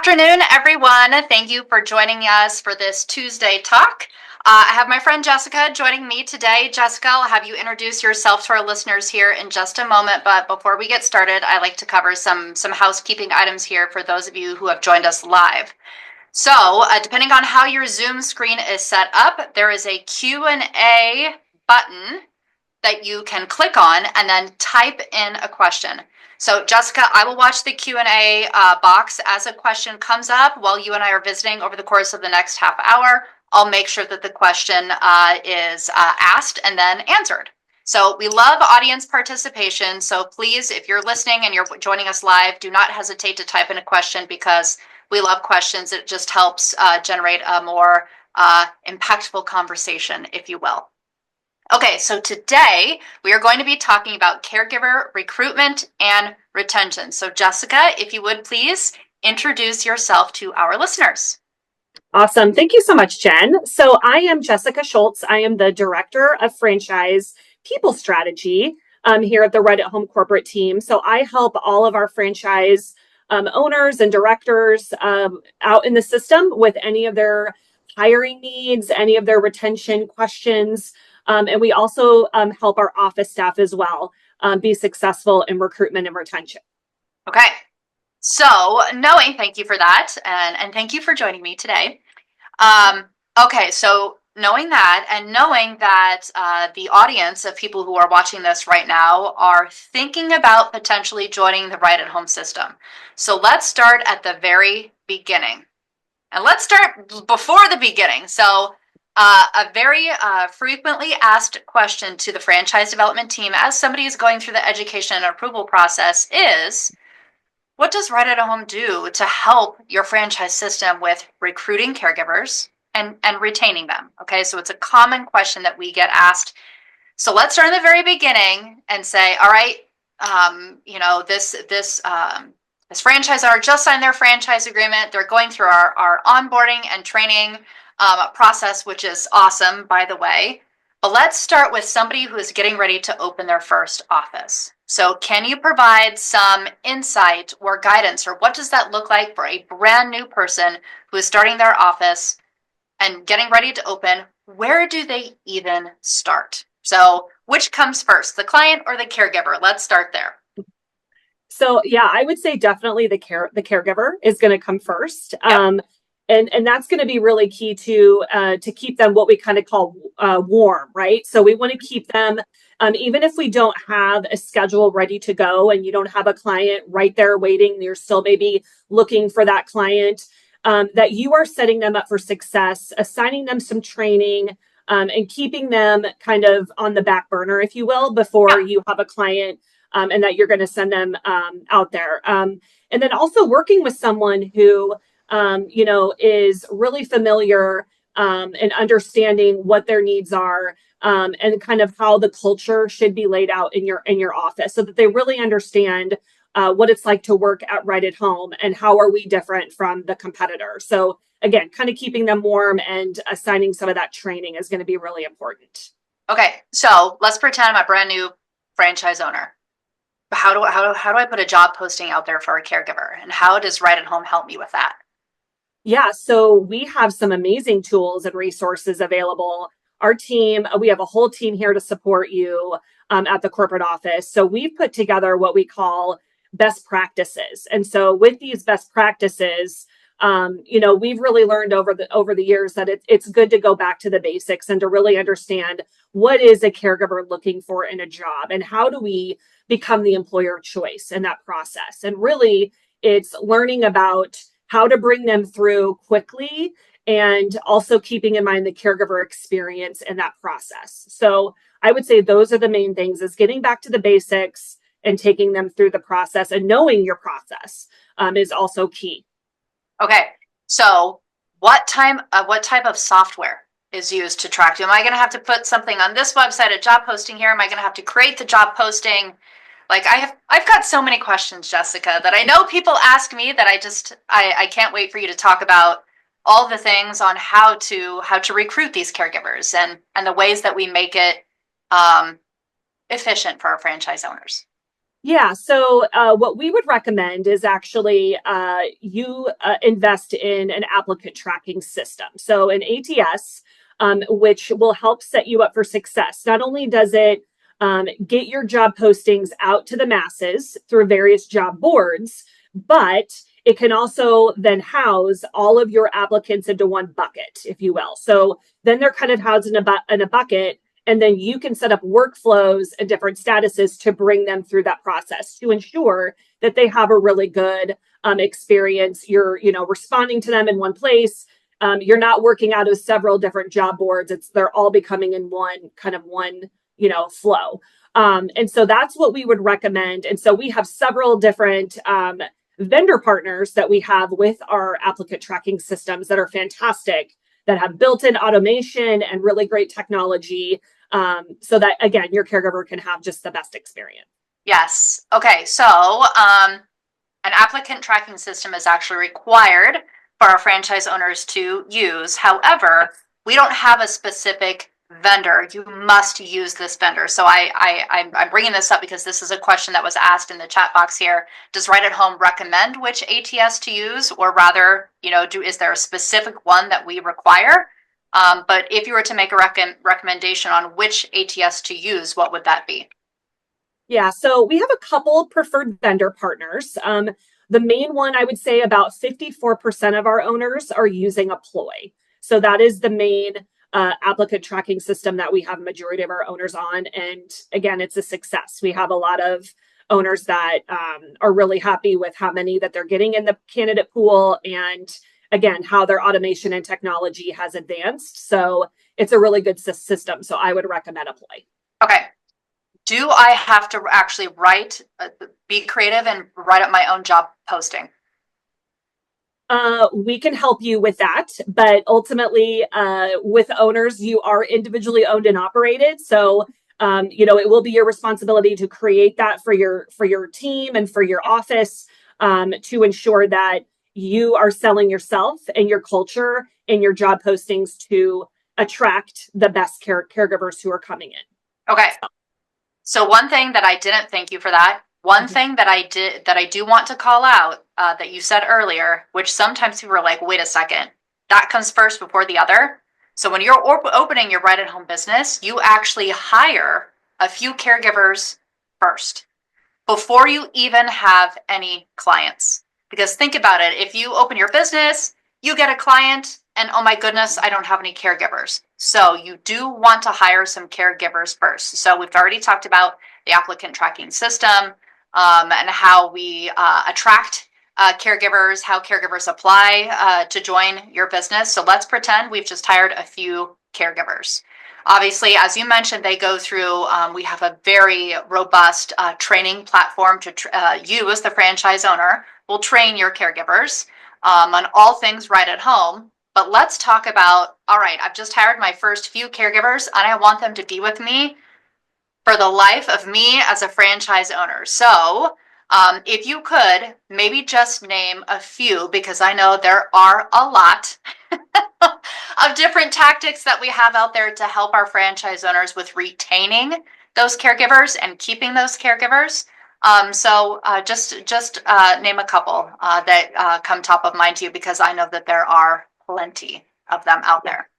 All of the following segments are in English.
afternoon, everyone. Thank you for joining us for this Tuesday talk. I have my friend Jessica joining me today. Jessica, I'll have you introduce yourself to our listeners here in just a moment, but before we get started, I like to cover some housekeeping items here for those of you who have joined us live. So, depending on how your Zoom screen is set up, there is a Q&A button that you can click on and then type in a question. So Jessica, I will watch the Q&A box as a question comes up while you and I are visiting over the course of the next half hour. I'll make sure that the question is asked and then answered. So we love audience participation. So please, if you're listening and you're joining us live, do not hesitate to type in a question because we love questions. It just helps generate a more impactful conversation, if you will. Okay, so today we are going to be talking about caregiver recruitment and retention. So Jessica, if you would please introduce yourself to our listeners. Awesome. Thank you so much, Jen. So I am Jessica Schultz. I am the Director of Franchise People Strategy here at the Right at Home corporate team. So I help all of our franchise owners and directors out in the system with any of their hiring needs, any of their retention questions. And we also help our office staff as well be successful in recruitment and retention. Okay, so thank you for that, and thank you for joining me today. Okay, so knowing that, and knowing that the audience of people who are watching this right now are thinking about potentially joining the Right at Home system. So let's start at the very beginning. And let's start before the beginning. So a very frequently asked question to the franchise development team as somebody is going through the education and approval process is, what does Right at Home do to help your franchise system with recruiting caregivers and retaining them? Okay, so it's a common question that we get asked. So let's start in the very beginning and say, all right, this franchise owner just signed their franchise agreement. They're going through our onboarding and training process, which is awesome, by the way. But let's start with somebody who is getting ready to open their first office. So can you provide some insight or guidance, or what does that look like for a brand new person who is starting their office and getting ready to open? Where do they even start? So which comes first, the client or the caregiver? Let's start there. So yeah, I would say definitely the caregiver is going to come first. Yep. And that's going to be really key to keep them what we kind of call warm, right? So we want to keep them, even if we don't have a schedule ready to go and you don't have a client right there waiting, you're still maybe looking for that client, that you are setting them up for success, assigning them some training, and keeping them kind of on the back burner, if you will, before you have a client, and that you're going to send them out there. And then also working with someone who is really familiar and understanding what their needs are, and kind of how the culture should be laid out in your office, so that they really understand what it's like to work at Right at Home and how are we different from the competitor. So again, kind of keeping them warm and assigning some of that training is going to be really important. Okay, so let's pretend I'm a brand new franchise owner. How do I put a job posting out there for a caregiver, and how does Right at Home help me with that? Yeah, so we have some amazing tools and resources available. Our team, we have a whole team here to support you at the corporate office. So we've put together what we call best practices. And so with these best practices, we've really learned over the years that it's good to go back to the basics and to really understand what is a caregiver looking for in a job, and how do we become the employer of choice in that process. And really, it's learning about how to bring them through quickly, and also keeping in mind the caregiver experience in that process. So I would say those are the main things, is getting back to the basics and taking them through the process, and knowing your process is also key. Okay, so what type of software is used to track you? Am I going to have to put something on this website, a job posting here? Am I going to have to create the job posting? Like I've got so many questions, Jessica, that I know people ask me that I can't wait for you to talk about all the things on how to recruit these caregivers and the ways that we make it efficient for our franchise owners. Yeah, so what we would recommend is actually you invest in an applicant tracking system. So an ATS, which will help set you up for success. Not only does it get your job postings out to the masses through various job boards, but it can also then house all of your applicants into one bucket, if you will. So then they're kind of housed in a bucket, and then you can set up workflows and different statuses to bring them through that process to ensure that they have a really good experience. You're, responding to them in one place. You're not working out of several different job boards. They're all becoming in one flow. And so that's what we would recommend. And so we have several different vendor partners that we have with our applicant tracking systems that are fantastic, that have built-in automation and really great technology, so that, again, your caregiver can have just the best experience. Yes. Okay. So an applicant tracking system is actually required for our franchise owners to use. However, we don't have a specific vendor. You must use this vendor. So I'm bringing this up because this is a question that was asked in the chat box here. Does Right at Home recommend which ATS to use, or rather, is there a specific one that we require? But if you were to make a recommendation on which ATS to use, what would that be? Yeah, so we have a couple preferred vendor partners. The main one, I would say about 54% of our owners are using Apploy. So that is the main applicant tracking system that we have a majority of our owners on. And again, it's a success. We have a lot of owners that are really happy with how many that they're getting in the candidate pool, and again, how their automation and technology has advanced. So it's a really good system. So I would recommend Apploy. Okay. Do I have to actually be creative and write up my own job posting? We can help you with that, but ultimately, with owners, you are individually owned and operated. So, it will be your responsibility to create that for your team and for your office, to ensure that you are selling yourself and your culture and your job postings to attract the best caregivers who are coming in. Okay. So one thing that I didn't thank you for that. One thing that I do want to call out, that you said earlier, which sometimes people are like, wait a second, that comes first before the other. So when you're opening your Right at Home business, you actually hire a few caregivers first before you even have any clients. Because think about it, if you open your business, you get a client, and oh my goodness, I don't have any caregivers. So you do want to hire some caregivers first. So we've already talked about the applicant tracking system, and how we attract caregivers, how caregivers apply to join your business. So let's pretend we've just hired a few caregivers. Obviously, as you mentioned, they go through, we have a very robust training platform to you as the franchise owner will train your caregivers on all things Right at Home. But let's talk about, all right, I've just hired my first few caregivers and I want them to be with me for the life of me as a franchise owner. So if you could maybe just name a few, because I know there are a lot of different tactics that we have out there to help our franchise owners with retaining those caregivers and keeping those caregivers. So just name a couple that come top of mind to you, because I know that there are plenty of them out there.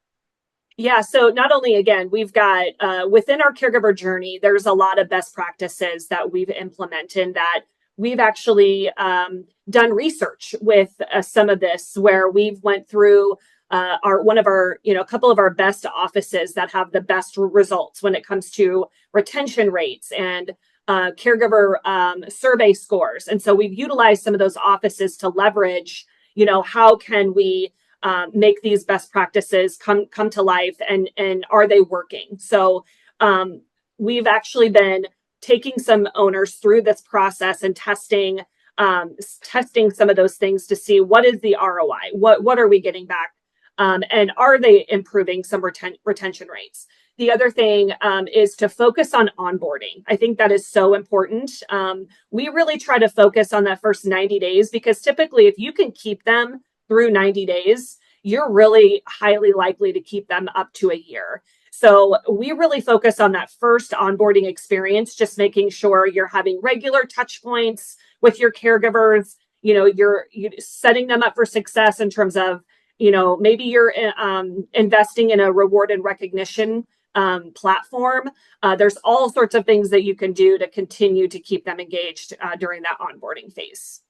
Yeah, so not only, again, we've got within our caregiver journey, there's a lot of best practices that we've implemented, that we've actually done research with some of this, where we've went through a couple of our best offices that have the best results when it comes to retention rates and caregiver survey scores. And so we've utilized some of those offices to leverage, how can we make these best practices come to life, and are they working? So we've actually been taking some owners through this process and testing some of those things to see what is the ROI, what are we getting back, and are they improving some retention rates. The other thing is to focus on onboarding. I think that is so important. We really try to focus on that first 90 days, because typically if you can keep them through 90 days, you're really highly likely to keep them up to a year. So we really focus on that first onboarding experience, just making sure you're having regular touch points with your caregivers. You're setting them up for success in terms of, maybe you're investing in a reward and recognition platform. There's all sorts of things that you can do to continue to keep them engaged during that onboarding phase.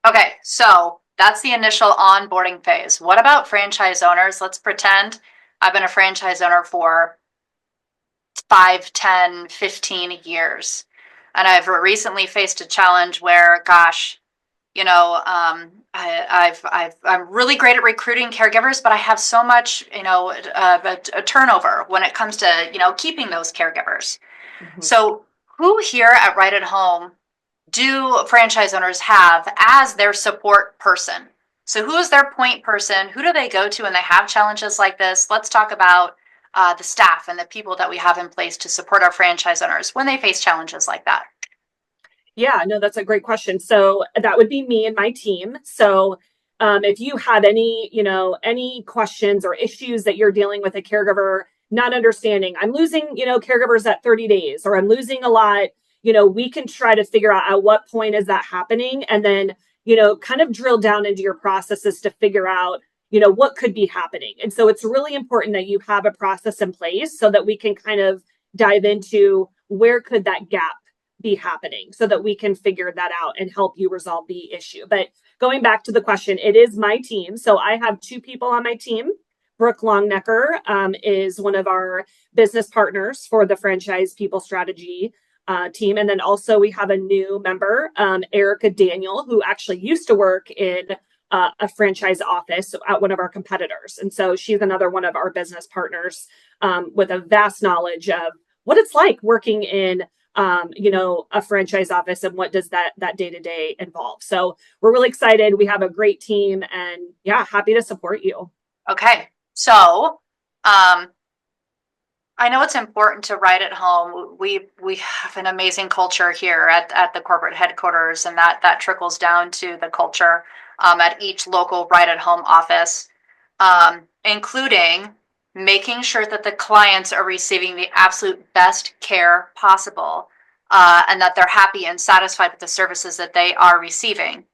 Okay, so that's the initial onboarding phase. What about franchise owners? Let's pretend I've been a franchise owner for 5, 10, 15 years. And I've recently faced a challenge where, gosh, I'm really great at recruiting caregivers, but I have so much, a turnover when it comes to, keeping those caregivers. Mm-hmm. So who here at Right at Home do franchise owners have as their support person? So who is their point person? Who do they go to when they have challenges like this? Let's talk about the staff and the people that we have in place to support our franchise owners when they face challenges like that. Yeah, no, that's a great question. So that would be me and my team. So if you have any questions or issues that you're dealing with a caregiver, not understanding, I'm losing, caregivers at 30 days, or I'm losing a lot, we can try to figure out at what point is that happening, and then, kind of drill down into your processes to figure out, what could be happening. And so it's really important that you have a process in place so that we can kind of dive into where could that gap be happening so that we can figure that out and help you resolve the issue. But going back to the question, it is my team. So I have 2 people on my team. Brooke Longnecker is one of our business partners for the franchise people strategy team. And then also we have a new member, Erica Daniel, who actually used to work in a franchise office at one of our competitors. And so she's another one of our business partners with a vast knowledge of what it's like working in a franchise office and what does that day-to-day involve. So we're really excited. We have a great team, and yeah, happy to support you. Okay. So, I know it's important to Right at Home. We have an amazing culture here at the corporate headquarters, and that trickles down to the culture at each local Right at Home office, including making sure that the clients are receiving the absolute best care possible, and that they're happy and satisfied with the services that they are receiving.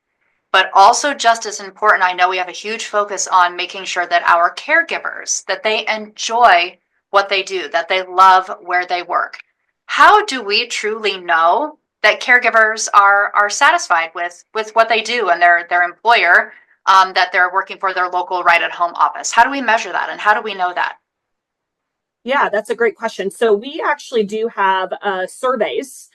But also just as important, I know we have a huge focus on making sure that our caregivers, that they enjoy what they do, that they love where they work. How do we truly know that caregivers are satisfied with what they do and their employer, that they're working for their local Right at Home office? How do we measure that, and how do we know that? Yeah, that's a great question. So we actually do have surveys,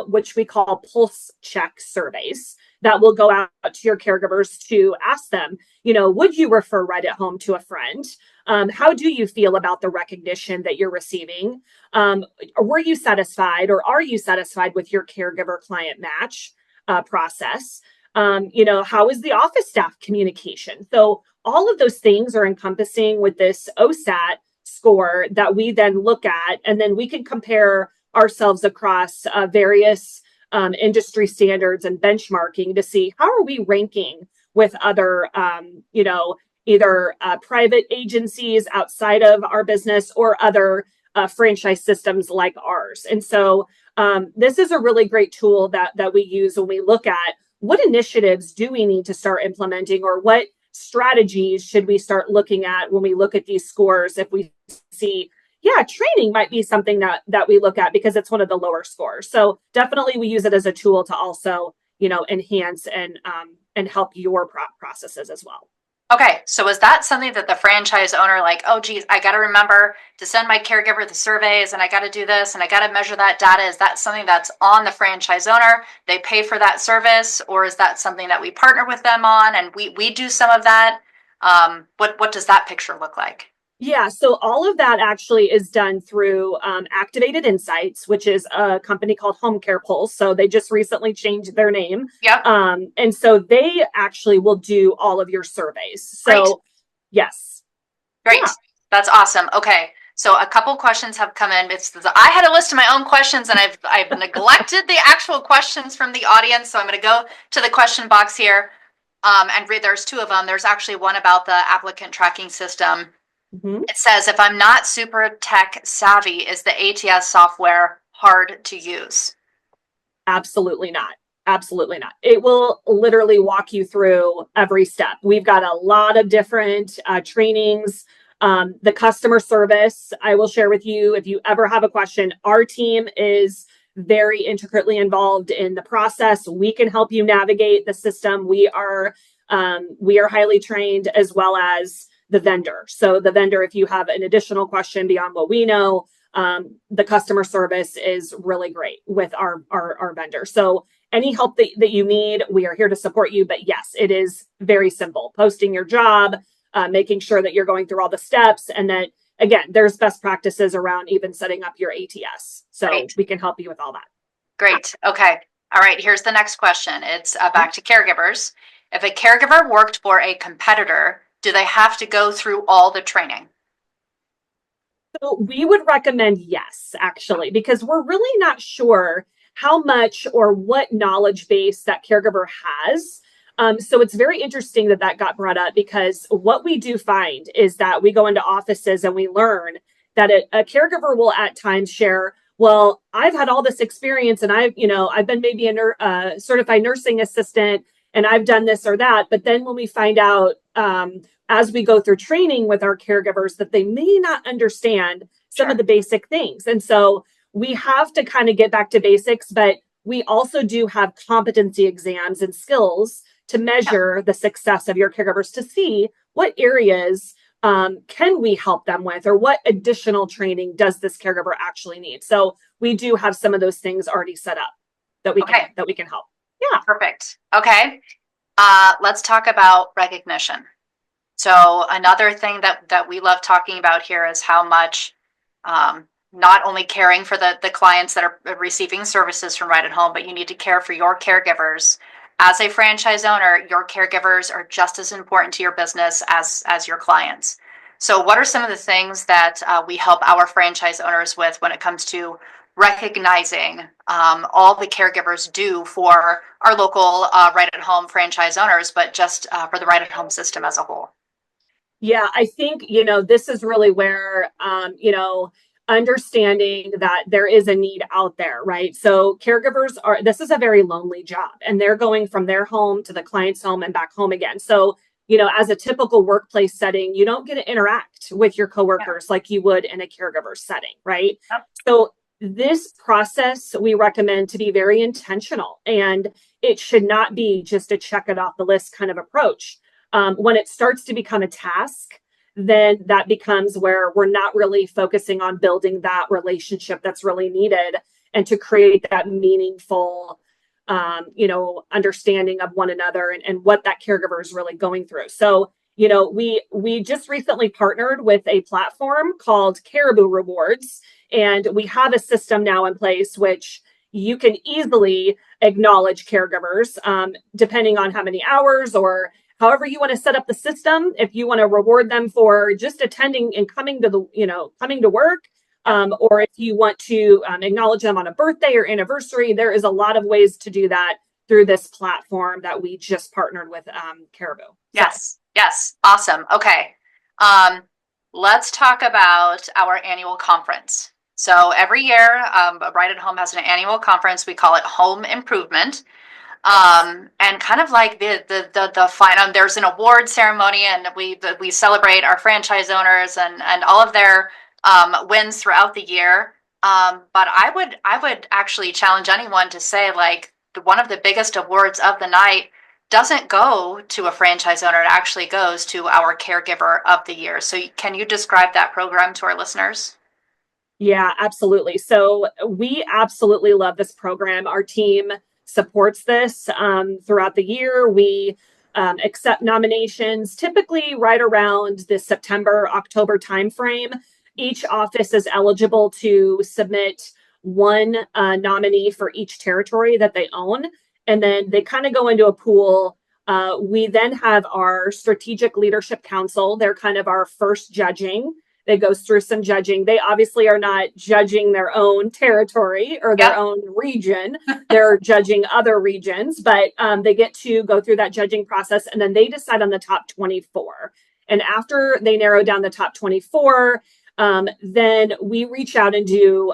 which we call pulse check surveys, that will go out to your caregivers to ask them, would you refer Right at Home to a friend? How do you feel about the recognition that you're receiving? Were you satisfied, or are you satisfied with your caregiver client match process? How is the office staff communication? So all of those things are encompassing with this OSAT score that we then look at, and then we can compare ourselves across various industry standards and benchmarking to see how are we ranking with other, either private agencies outside of our business or other franchise systems like ours. And so this is a really great tool that we use when we look at what initiatives do we need to start implementing, or what strategies should we start looking at when we look at these scores. If we see, training might be something that we look at because it's one of the lower scores. So definitely we use it as a tool to also, enhance and help your processes as well. Okay, so is that something that the franchise owner, like, oh geez, I got to remember to send my caregiver the surveys, and I got to do this, and I got to measure that data? Is that something that's on the franchise owner? They pay for that service, or is that something that we partner with them on and we do some of that? What does that picture look like? Yeah, so all of that actually is done through Activated Insights, which is a company called Home Care Pulse. So they just recently changed their name. Yep. And so they actually will do all of your surveys. So Great. yes. Great. Yeah. That's awesome. Okay. So a couple questions have come in. I had a list of my own questions, and I've neglected the actual questions from the audience. So I'm going to go to the question box here and read. There's 2 of them. There's actually one about the applicant tracking system. Mhm. It says, if I'm not super tech savvy, is the ATS software hard to use? Absolutely not. Absolutely not. It will literally walk you through every step. We've got a lot of different trainings. The customer service, I will share with you if you ever have a question. Our team is very intricately involved in the process. We can help you navigate the system. We are highly trained, as well as the vendor. So the vendor, if you have an additional question beyond what we know, the customer service is really great with our vendor. So any help that you need, we are here to support you. But yes, it is very simple. Posting your job, making sure that you're going through all the steps, and that, again, there's best practices around even setting up your ATS. So Great. we can help you with all that. Great. Okay. All right. Here's the next question. It's back to caregivers. If a caregiver worked for a competitor, do they have to go through all the training? So we would recommend yes, actually, because we're really not sure how much or what knowledge base that caregiver has. So it's very interesting that that got brought up, because what we do find is that we go into offices and we learn that a caregiver will at times share, well, I've had all this experience, and I've been maybe a certified nursing assistant, and I've done this or that. But then when we find out, as we go through training with our caregivers, that they may not understand some of the basic things. And so we have to kind of get back to basics, but we also do have competency exams and skills to measure the success of your caregivers, to see what areas can we help them with, or what additional training does this caregiver actually need. So we do have some of those things already set up that we can help. Yeah. Perfect. Okay. Let's talk about recognition. So another thing that we love talking about here is how much not only caring for the clients that are receiving services from Right at Home, but you need to care for your caregivers. As a franchise owner, your caregivers are just as important to your business as your clients. So what are some of the things that we help our franchise owners with when it comes to recognizing all the caregivers do for our local Right at Home franchise owners, but just for the Right at Home system as a whole? Yeah, I think, this is really where, understanding that there is a need out there, right? So this is a very lonely job, and they're going from their home to the client's home and back home again. So, as a typical workplace setting, you don't get to interact with your coworkers like you would in a caregiver setting, right? Yep. So this process, we recommend to be very intentional, and it should not be just a check it off the list kind of approach. When it starts to become a task, then that becomes where we're not really focusing on building that relationship that's really needed, and to create that meaningful, understanding of one another, and what that caregiver is really going through. So, we just recently partnered with a platform called Caribou Rewards, and we have a system now in place which you can easily acknowledge caregivers, depending on how many hours, or however you want to set up the system. If you want to reward them for just attending and coming to work, or if you want to acknowledge them on a birthday or anniversary, there is a lot of ways to do that through this platform that we just partnered with Caribou. Yes. Yes. Awesome. Okay. Let's talk about our annual conference. So every year, Right at Home has an annual conference. We call it Home Improvement. And kind of like the final, there's an award ceremony, and we celebrate our franchise owners and all of their wins throughout the year. But I would actually challenge anyone to say, like, one of the biggest awards of the night doesn't go to a franchise owner. It actually goes to our Caregiver of the Year. So can you describe that program to our listeners? Yeah, absolutely. So we absolutely love this program. Our team supports this throughout the year. We accept nominations typically right around the September, October timeframe. Each office is eligible to submit one nominee for each territory that they own, and then they kind of go into a pool. We then have our Strategic Leadership Council. They're kind of our first judging. That goes through some judging. They obviously are not judging their own territory or their own region. They're judging other regions, but they get to go through that judging process, and then they decide on the top 24. And after they narrow down the top 24, then we reach out and do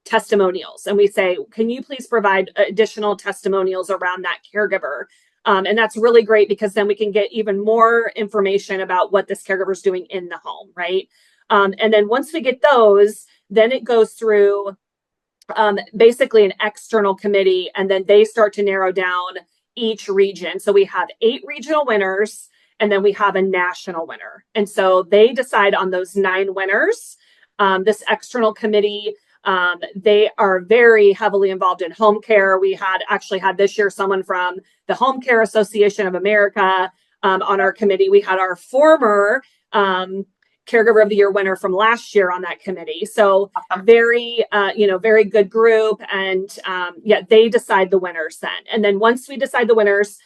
testimonials. And we say, can you please provide additional testimonials around that caregiver? And that's really great because then we can get even more information about what this caregiver is doing in the home, right? And then once we get those, then it goes through basically an external committee, and then they start to narrow down each region. So we have 8 regional winners, and then we have a national winner. And so they decide on those 9 winners. This external committee, they are very heavily involved in home care. We actually had this year someone from the Home Care Association of America on our committee. We had our former Caregiver of the Year winner from last year on that committee. So very, very good group. And they decide the winners then. And then once we decide the winners,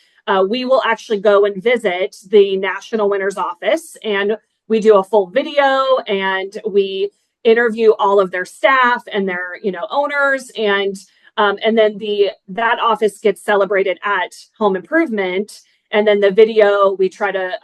we will actually go and visit the national winner's office, and we do a full video, and we interview all of their staff and their, owners. And then that office gets celebrated at Home Improvement. And then the video, we try to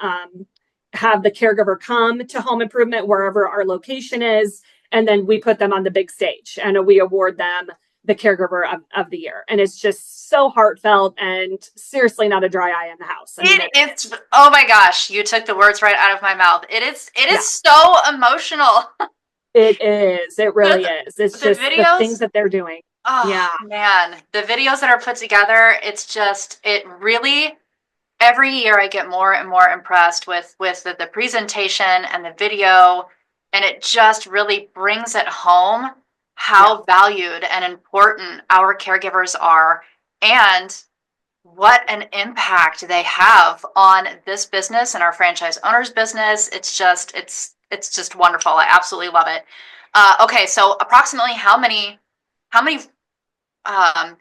have the caregiver come to Home Improvement wherever our location is, and then we put them on the big stage and we award them the Caregiver of the Year. And it's just so heartfelt and seriously not a dry eye in the house. It's oh my gosh, you took the words right out of my mouth. It is so emotional. It is. It really is. It's just videos, the things that they're doing. Oh yeah, man, the videos that are put together, it really. Every year I get more and more impressed with the presentation and the video, and it just really brings it home how valued and important our caregivers are and what an impact they have on this business and our franchise owner's business. It's just wonderful. I absolutely love it. Okay, so approximately how many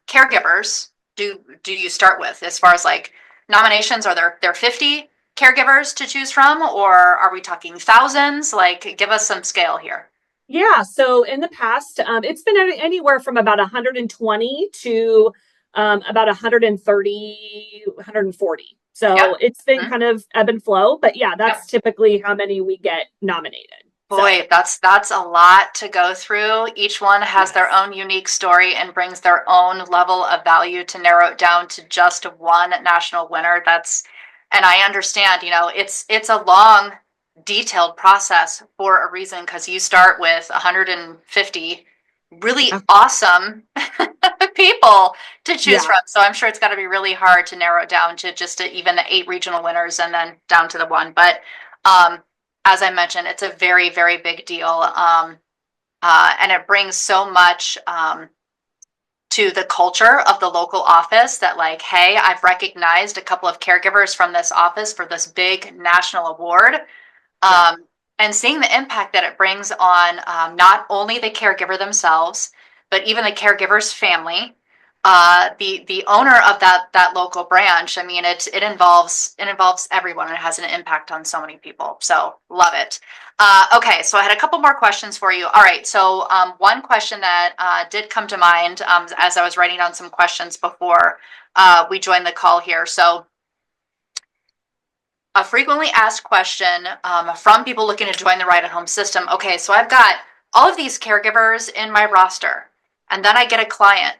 caregivers do you start with as far as like nominations? Are there 50 caregivers to choose from, or are we talking thousands? Like, give us some scale here. Yeah. So in the past, it's been anywhere from about 120 to about 130, 140. So it's been kind of ebb and flow, but that's typically how many we get nominated. Boy, that's a lot to go through. Each one has their own unique story and brings their own level of value to narrow it down to just one national winner. And I understand, it's a long, detailed process for a reason, because you start with 150 really awesome people to choose from. So I'm sure it's got to be really hard to narrow it down to just even the 8 regional winners and then down to the one. But as I mentioned, it's a very, very big deal. And it brings so much to the culture of the local office that, like, hey, I've recognized a couple of caregivers from this office for this big national award. And seeing the impact that it brings on not only the caregiver themselves, but even the caregiver's family, the owner of that local branch. I mean, it involves everyone, and it has an impact on so many people. So love it. Okay, so I had a couple more questions for you. All right, so one question that did come to mind as I was writing down some questions before we joined the call here. So a frequently asked question from people looking to join the Right at Home system. Okay, so I've got all of these caregivers in my roster, and then I get a client.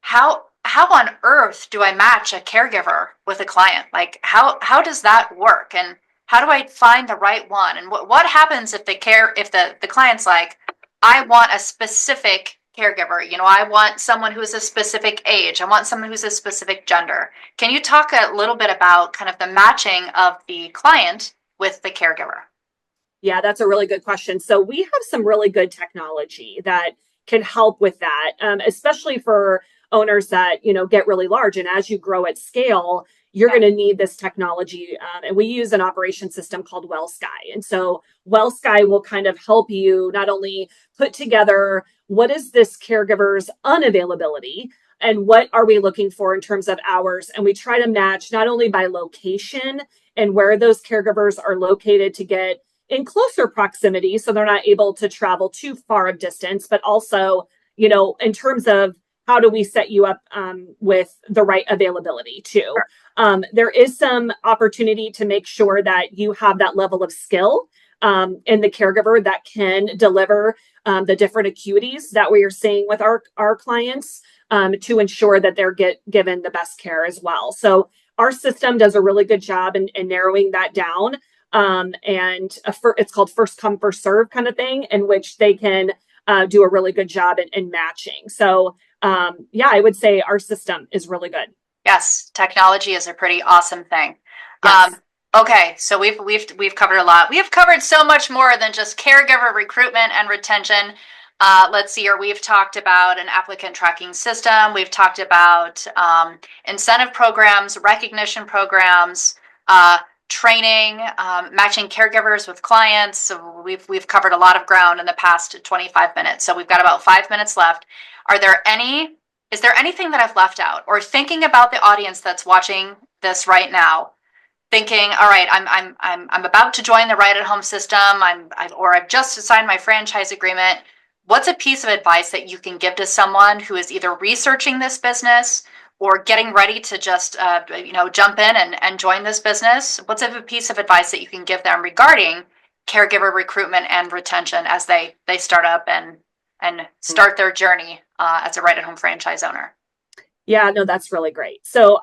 How on earth do I match a caregiver with a client? Like, how does that work? And how do I find the right one? And what happens if the client's like, I want a specific caregiver, I want someone who's a specific age, I want someone who's a specific gender. Can you talk a little bit about kind of the matching of the client with the caregiver? Yeah, that's a really good question. So we have some really good technology that can help with that, especially for owners that, get really large. And as you grow at scale, you're going to need this technology. And we use an operation system called WellSky. And so WellSky will kind of help you not only put together what is this caregiver's unavailability and what are we looking for in terms of hours. And we try to match not only by location and where those caregivers are located to get in closer proximity so they're not able to travel too far of distance, but also, in terms of how do we set you up with the right availability too. There is some opportunity to make sure that you have that level of skill in the caregiver that can deliver the different acuities that we are seeing with our clients to ensure that they're given the best care as well. So our system does a really good job in narrowing that down. It's called first come, first serve kind of thing, in which they can do a really good job in matching. So I would say our system is really good. Yes, technology is a pretty awesome thing. Yes. Okay, so we've covered a lot. We have covered so much more than just caregiver recruitment and retention. Let's see here. We've talked about an applicant tracking system. We've talked about incentive programs, recognition programs, training, matching caregivers with clients. So we've covered a lot of ground in the past 25 minutes. So we've got about 5 minutes left. Is there anything that I've left out, or thinking about the audience that's watching this right now, thinking, all right, I'm about to join the Right at Home system, I've just signed my franchise agreement. What's a piece of advice that you can give to someone who is either researching this business or getting ready to just jump in and join this business? What's a piece of advice that you can give them regarding caregiver recruitment and retention as they start up and start their journey as a Right at Home franchise owner? Yeah, no, that's really great. So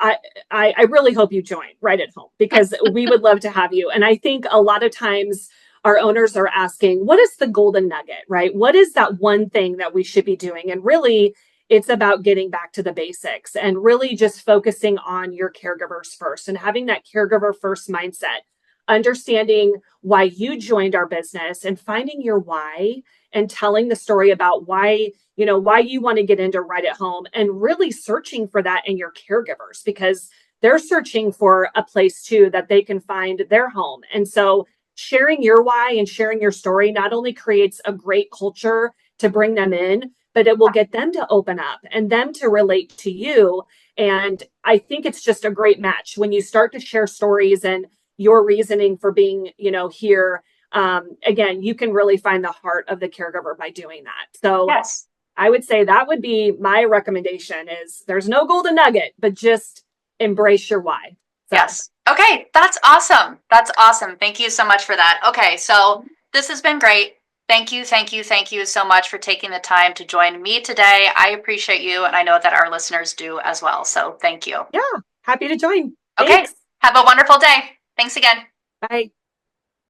I really hope you join Right at Home, because we would love to have you. And I think a lot of times our owners are asking, what is the golden nugget, right? What is that one thing that we should be doing? And really, it's about getting back to the basics and really just focusing on your caregivers first and having that caregiver first mindset, understanding why you joined our business and finding your why and telling the story about why you want to get into Right at Home, and really searching for that in your caregivers, because they're searching for a place too that they can find their home. And so sharing your why and sharing your story not only creates a great culture to bring them in, but it will get them to open up and them to relate to you. And I think it's just a great match when you start to share stories and your reasoning for being, here. Again, you can really find the heart of the caregiver by doing that. So Yes. I would say that would be my recommendation. Is there's no golden nugget, but just embrace your why. So. Yes. Okay, that's awesome. That's awesome. Thank you so much for that. Okay, so this has been great. Thank you so much for taking the time to join me today. I appreciate you, and I know that our listeners do as well. So thank you. Yeah, happy to join. Okay, Thanks. have a wonderful day. Thanks again. Bye.